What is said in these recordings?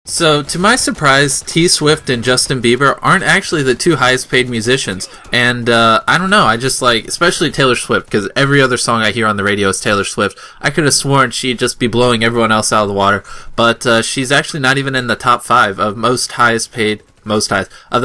So, to my surprise, T Swift and Justin Bieber aren't actually the two highest paid musicians. And, I don't know, I just like, especially Taylor Swift, because every other song I hear on the radio is Taylor Swift. I could have sworn she'd just be blowing everyone else out of the water. But, she's actually not even in the top 5 of the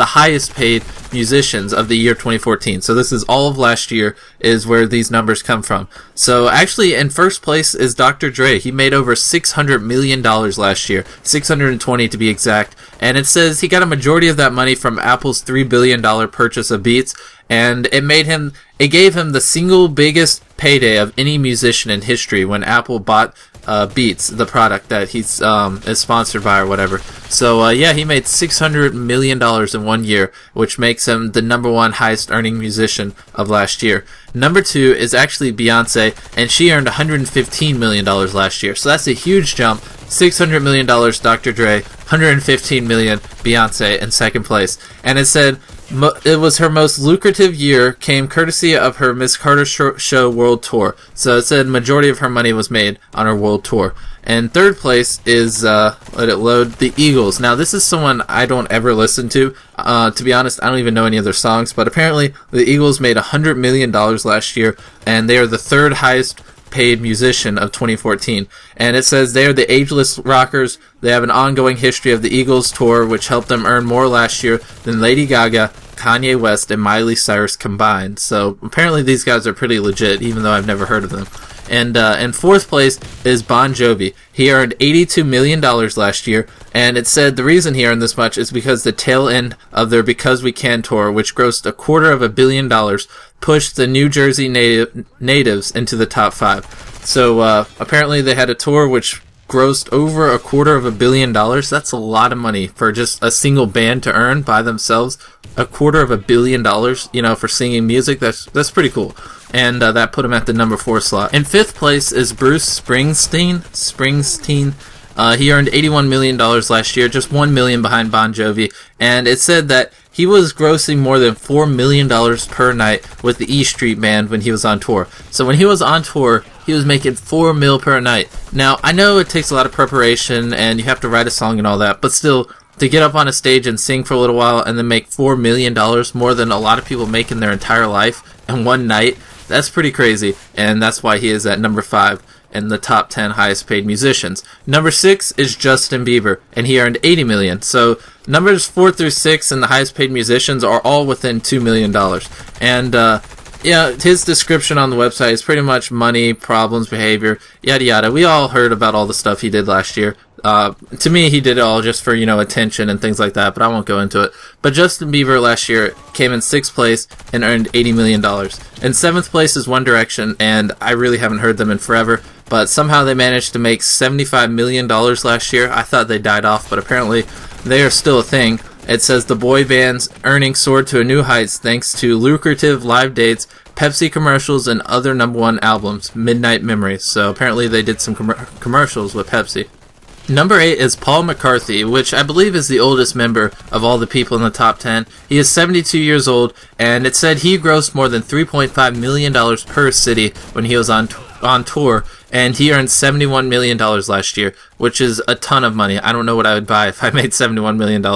highest paid musicians of the year 2014. So this is all of last year is where these numbers come from. So actually in first place is Dr. Dre. He made over $600 million last year, 620 to be exact. And it says he got a majority of that money from Apple's $3 billion purchase of Beats. And it gave him the single biggest payday of any musician in history when Apple bought Beats, the product that he's is sponsored by or whatever. So yeah, he made $600 million in 1 year, which makes him the number one highest earning musician of last year. Number 2 is actually Beyonce, and she earned $115 million last year. So that's a huge jump. $600 million Dr. Dre, $115 million Beyonce in second place. And it said it was her most lucrative year, came courtesy of her Miss Carter Show World Tour. So it said majority of her money was made on her world tour. And third place is, let it load, the Eagles. Now this is someone I don't ever listen to. To be honest, I don't even know any of their songs, but apparently the Eagles made $100 million last year, and they are the third highest paid musician of 2014. And it says they are the ageless rockers. They have an ongoing history of the Eagles tour, which helped them earn more last year than Lady Gaga, Kanye West, and Miley Cyrus combined. So apparently these guys are pretty legit, even though I've never heard of them. And in fourth place is Bon Jovi. He earned $82 million last year, and it said the reason he earned this much is because the tail end of their Because We Can tour, which grossed $250 million, pushed the New Jersey natives into the top 5. So apparently they had a tour which grossed over $250 million. That's a lot of money for just a single band to earn by themselves. $250 million, you know, for singing music. That's pretty cool. And that put him at the number 4 slot. In fifth place is Bruce Springsteen. He earned $81 million last year, just $1 million behind Bon Jovi. And it said that he was grossing more than $4 million per night with the E Street Band when he was on tour. So when he was on tour, he was making $4 million per night. Now, I know it takes a lot of preparation and you have to write a song and all that, but still, to get up on a stage and sing for a little while and then make $4 million, more than a lot of people make in their entire life in one night, that's pretty crazy. And that's why he is at number 5 in the top 10 highest paid musicians. Number 6 is Justin Bieber, and he earned $80 million. So numbers 4 through 6 and the highest paid musicians are all within $2 million. And yeah, his description on the website is pretty much money, problems, behavior, yada yada. We all heard about all the stuff he did last year. To me, he did it all just for, attention and things like that, but I won't go into it. But Justin Bieber last year came in 6th place and earned $80 million. In 7th place is One Direction, and I really haven't heard them in forever, but somehow they managed to make $75 million last year. I thought they died off, but apparently they are still a thing. It says the boy band's earnings soared to a new heights thanks to lucrative live dates, Pepsi commercials, and other number 1 albums, Midnight Memories. So apparently they did some commercials with Pepsi. Number 8 is Paul McCartney, which I believe is the oldest member of all the people in the top 10. He is 72 years old, and it said he grossed more than $3.5 million per city when he was on tour, and he earned $71 million last year, which is a ton of money. I don't know what I would buy if I made $71 million,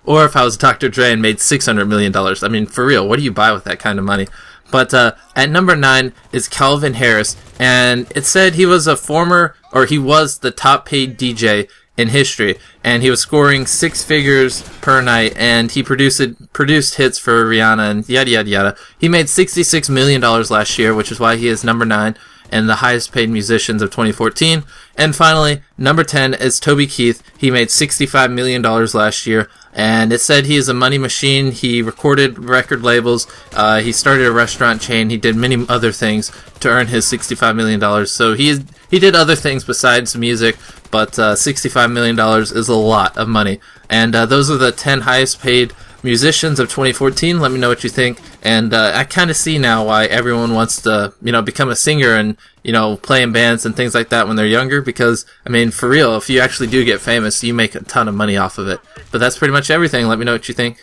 or if I was Dr. Dre and made $600 million. I mean, for real, what do you buy with that kind of money? But at number 9 is Calvin Harris, and it said he was he was the top paid DJ in history, and he was scoring 6 figures per night, and he produced hits for Rihanna and yada yada yada. He made $66 million last year, which is why he is number 9 and the highest paid musicians of 2014. And finally, number 10 is Toby Keith. He made $65 million last year, and it said he is a money machine. He recorded record labels, he started a restaurant chain, he did many other things to earn his $65 million. So he did other things besides music, but $65 million is a lot of money. And those are the 10 highest paid musicians of 2014. Let me know what you think. And I kind of see now why everyone wants to, become a singer and, play in bands and things like that when they're younger. Because, I mean, for real, if you actually do get famous, you make a ton of money off of it. But that's pretty much everything. Let me know what you think.